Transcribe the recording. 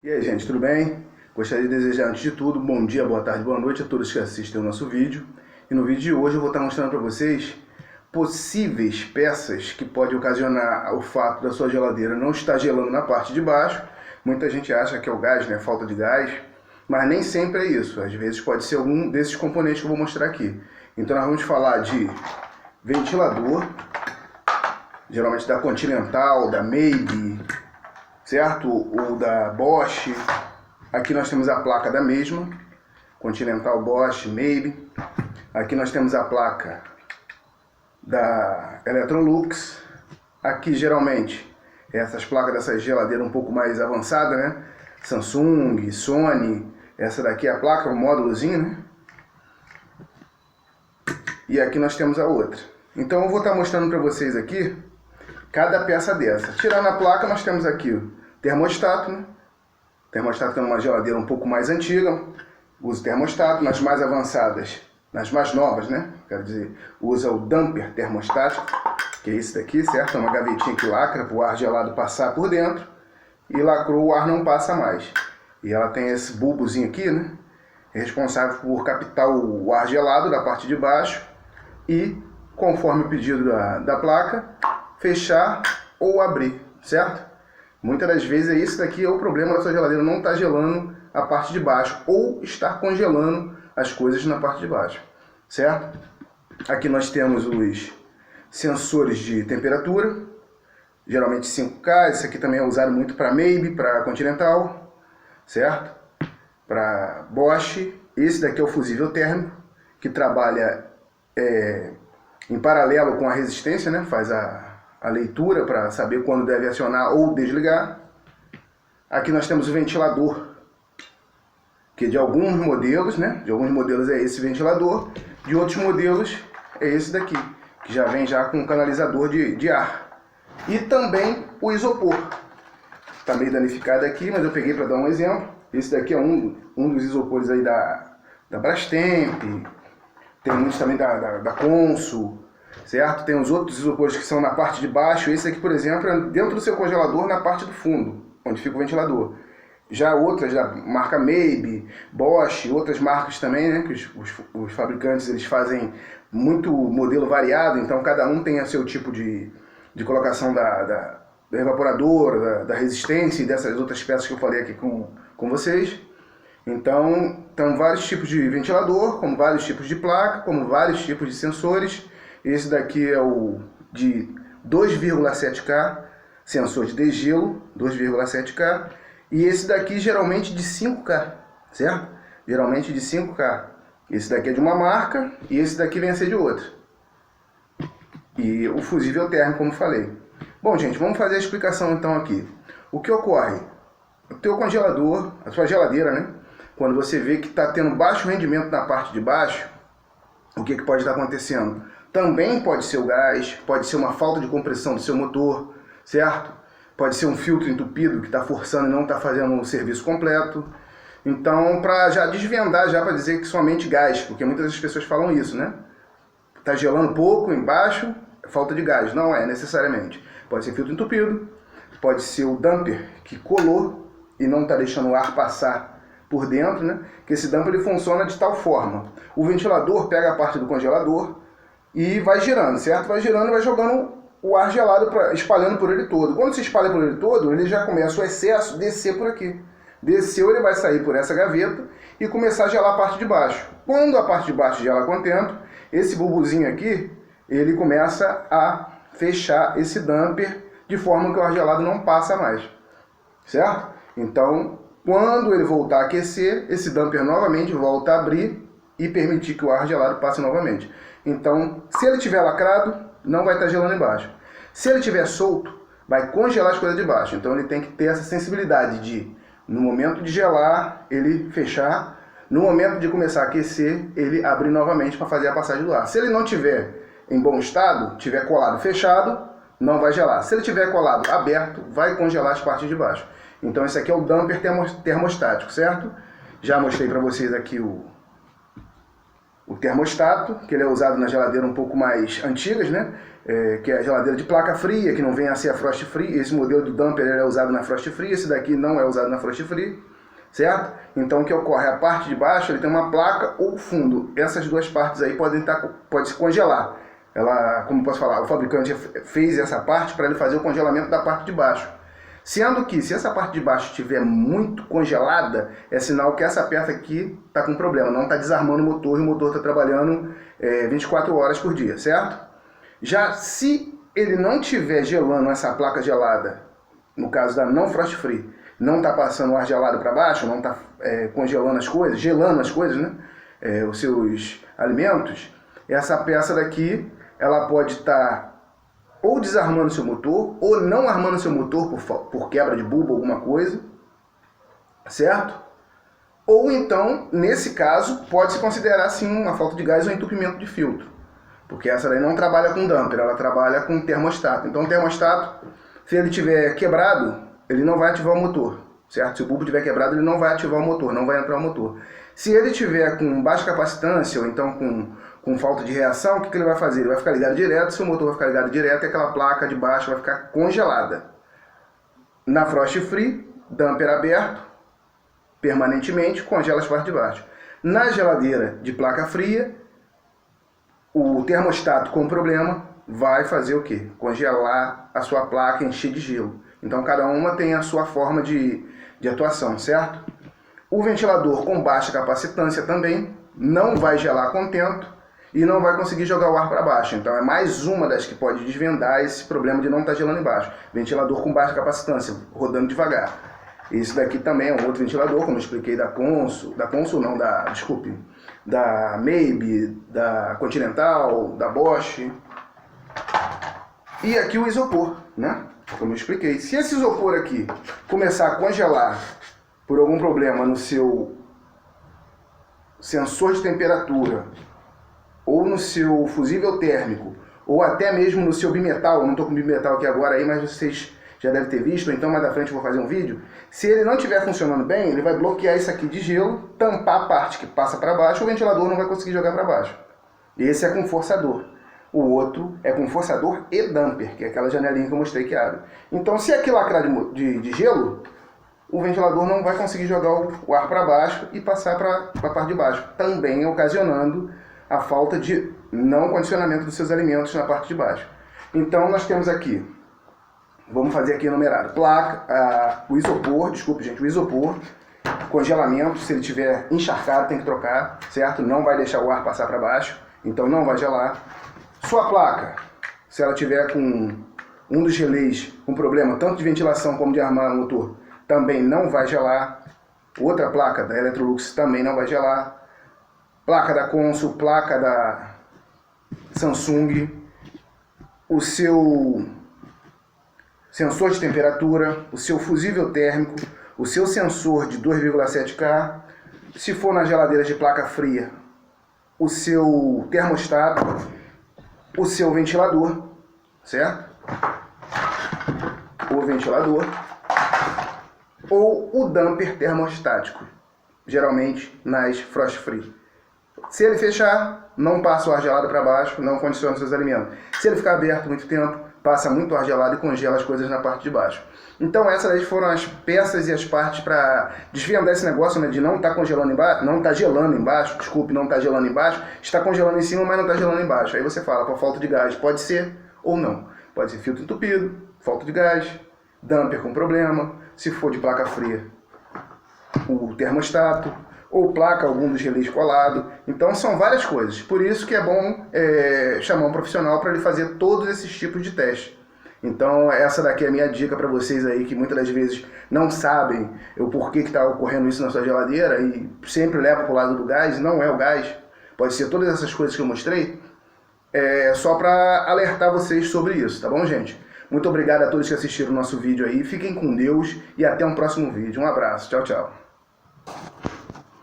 E aí, gente, tudo bem? Gostaria de desejar, antes de tudo, bom dia, boa tarde, boa noite a todos que assistem o nosso vídeo. E no vídeo de hoje eu vou estar mostrando para vocês possíveis peças que podem ocasionar o fato da sua geladeira não estar gelando na parte de baixo. Muita gente acha que é o gás, né? Falta de gás, mas nem sempre é isso. Às vezes pode ser algum desses componentes que eu vou mostrar aqui. Então nós vamos falar de ventilador, geralmente da Continental, da Maybe, certo? Ou da Bosch. Aqui nós temos a placa da mesma, Continental, Bosch, Maybe. Aqui nós temos a placa da Electrolux. Aqui geralmente essas placas dessa geladeira um pouco mais avançada, né? Samsung, Sony. Essa daqui é a placa, o módulozinho, né? E aqui nós temos a outra. Então eu vou estar mostrando para vocês aqui cada peça dessa. Tirando a placa, nós temos aqui o termostato, né? Termostato que é uma geladeira um pouco mais antiga, usa o termostato. Nas mais avançadas, nas mais novas, né? Quero dizer, usa o damper termostático, que é esse daqui, certo? É uma gavetinha que lacra para o ar gelado passar por dentro, e lacrou, o ar não passa mais. E ela tem esse bulbozinho aqui, né? É responsável por captar o ar gelado da parte de baixo e, conforme o pedido da placa, fechar ou abrir, certo? Muitas das vezes é esse daqui é o problema da sua geladeira, não está gelando a parte de baixo ou estar congelando as coisas na parte de baixo, certo? Aqui nós temos os sensores de temperatura, geralmente 5K, esse aqui também é usado muito para Maybe, para Continental, certo? Para Bosch. Esse daqui é o fusível térmico, que trabalha em paralelo com a resistência, né? Faz a leitura para saber quando deve acionar ou desligar. Aqui nós temos o ventilador, que de alguns modelos, né? De alguns modelos é esse ventilador, de outros modelos é esse daqui, que já vem já com um canalizador de ar. E também o isopor. Está meio danificado aqui, mas eu peguei para dar um exemplo. Esse daqui é um dos isopores aí da Brastemp, tem muitos também da Consul, certo? Tem os outros isopores que são na parte de baixo. Esse aqui, por exemplo, é dentro do seu congelador, na parte do fundo, onde fica o ventilador. Já outras da marca Maybe, Bosch, outras marcas também, né? Que os fabricantes eles fazem muito modelo variado, então cada um tem o seu tipo de colocação da evaporadora, da resistência e dessas outras peças que eu falei aqui com vocês. Então, vários tipos de ventilador, como vários tipos de placa, como vários tipos de sensores. Esse daqui é o de 2,7K, sensor de degelo, 2,7K. E esse daqui geralmente de 5K, certo? Geralmente de 5K. Esse daqui é de uma marca e esse daqui vem a ser de outra. E o fusível térmico, como falei. Bom, gente, vamos fazer a explicação então aqui. O que ocorre? O teu congelador, a sua geladeira, né? Quando você vê que está tendo baixo rendimento na parte de baixo, o que pode estar acontecendo? Também pode ser o gás, pode ser uma falta de compressão do seu motor, certo? Pode ser um filtro entupido que está forçando e não está fazendo o serviço completo. Então, para já desvendar, já para dizer que somente gás, porque muitas das pessoas falam isso, né? Está gelando pouco embaixo, falta de gás. Não é necessariamente. Pode ser filtro entupido, pode ser o damper que colou e não está deixando o ar passar por dentro, né? Que esse damper ele funciona de tal forma. O ventilador pega a parte do congelador e vai girando, certo? Vai girando e vai jogando o ar gelado, espalhando por ele todo. Quando se espalha por ele todo, ele já começa o excesso a descer por aqui. Desceu, ele vai sair por essa gaveta e começar a gelar a parte de baixo. Quando a parte de baixo gela contento, esse bulbozinho aqui, ele começa a fechar esse damper de forma que o ar gelado não passa mais, certo? Então, quando ele voltar a aquecer, esse damper novamente volta a abrir e permitir que o ar gelado passe novamente. Então, se ele estiver lacrado, não vai estar gelando embaixo. Se ele estiver solto, vai congelar as coisas de baixo. Então ele tem que ter essa sensibilidade de, no momento de gelar, ele fechar. No momento de começar a aquecer, ele abrir novamente para fazer a passagem do ar. Se ele não estiver em bom estado, estiver colado fechado, não vai gelar. Se ele estiver colado aberto, vai congelar as partes de baixo. Então esse aqui é o damper termostático, certo? Já mostrei para vocês aqui o o termostato, que ele é usado na geladeira um pouco mais antigas, né? Que é a geladeira de placa fria, que não vem a ser a frost free. Esse modelo do damper ele é usado na frost free, esse daqui não é usado na frost free, certo? Então o que ocorre? A parte de baixo ele tem uma placa ou fundo. Essas duas partes aí pode se congelar. Ela, como posso falar, o fabricante fez essa parte para ele fazer o congelamento da parte de baixo. Sendo que, se essa parte de baixo estiver muito congelada, é sinal que essa peça aqui está com problema, não está desarmando o motor e o motor está trabalhando 24 horas por dia, certo? Já se ele não estiver gelando essa placa gelada, no caso da não frost free, não está passando ar gelado para baixo, não está congelando as coisas, gelando as coisas, né? Os seus alimentos, essa peça daqui, ela pode estar ou desarmando seu motor, ou não armando seu motor por quebra de bulbo, alguma coisa, certo? Ou então, nesse caso, pode-se considerar sim uma falta de gás ou entupimento de filtro, porque essa daí não trabalha com damper, ela trabalha com termostato. Então o termostato, se ele tiver quebrado, ele não vai ativar o motor, certo? Se o bulbo tiver quebrado, ele não vai ativar o motor, não vai entrar o motor. Se ele tiver com baixa capacitância, ou então com falta de reação, o que ele vai fazer? Ele vai ficar ligado direto, se o motor vai ficar ligado direto, e aquela placa de baixo vai ficar congelada. Na frost free, damper aberto, permanentemente, congela as partes de baixo. Na geladeira de placa fria, o termostato com problema vai fazer o quê? Congelar a sua placa, encher de gelo. Então cada uma tem a sua forma de atuação, certo? O ventilador com baixa capacitância também não vai gelar a contento e não vai conseguir jogar o ar para baixo. Então é mais uma das que pode desvendar esse problema de não estar gelando embaixo. Ventilador com baixa capacitância, rodando devagar. Esse daqui também é um outro ventilador, como eu expliquei, da Maybe, da Continental, da Bosch. E aqui o isopor, né? Como eu expliquei. Se esse isopor aqui começar a congelar por algum problema no seu sensor de temperatura, ou no seu fusível térmico, ou até mesmo no seu bimetal, eu não estou com bimetal aqui agora aí, mas vocês já devem ter visto, ou então mais à frente eu vou fazer um vídeo. Se ele não estiver funcionando bem, ele vai bloquear isso aqui de gelo, tampar a parte que passa para baixo, o ventilador não vai conseguir jogar para baixo. Esse é com forçador. O outro é com forçador e damper, que é aquela janelinha que eu mostrei que abre. Então se aqui lacrar de gelo, o ventilador não vai conseguir jogar o ar para baixo e passar para a parte de baixo, também ocasionando a falta de não condicionamento dos seus alimentos na parte de baixo. Então nós temos aqui, vamos fazer aqui enumerado, o isopor, congelamento, se ele estiver encharcado tem que trocar, certo? Não vai deixar o ar passar para baixo, então não vai gelar. Sua placa, se ela tiver com um dos relés com problema tanto de ventilação como de armar o motor, também não vai gelar. Outra placa da Electrolux também não vai gelar. Placa da Consul, placa da Samsung, o seu sensor de temperatura, o seu fusível térmico, o seu sensor de 2,7K, se for na geladeira de placa fria, o seu termostato, o seu ventilador, certo? O ventilador, ou o damper termostático, geralmente nas frost free. Se ele fechar, não passa o ar gelado para baixo, não condiciona os seus alimentos. Se ele ficar aberto muito tempo, passa muito ar gelado e congela as coisas na parte de baixo. Então essas aí foram as peças e as partes para desvendar esse negócio, né, de não estar congelando embaixo, não está gelando embaixo, está congelando em cima, mas não está gelando embaixo. Aí você fala, por falta de gás, pode ser ou não. Pode ser filtro entupido, falta de gás, damper com problema, se for de placa fria, o termostato, ou placa, algum dos relés colado. Então são várias coisas. Por isso que é bom chamar um profissional para ele fazer todos esses tipos de teste. Então essa daqui é a minha dica para vocês aí que muitas das vezes não sabem o porquê que está ocorrendo isso na sua geladeira e sempre leva para o lado do gás. Não é o gás, pode ser todas essas coisas que eu mostrei. Só para alertar vocês sobre isso, tá bom, gente? Muito obrigado a todos que assistiram o nosso vídeo aí. Fiquem com Deus e até um próximo vídeo. Um abraço. Tchau, tchau.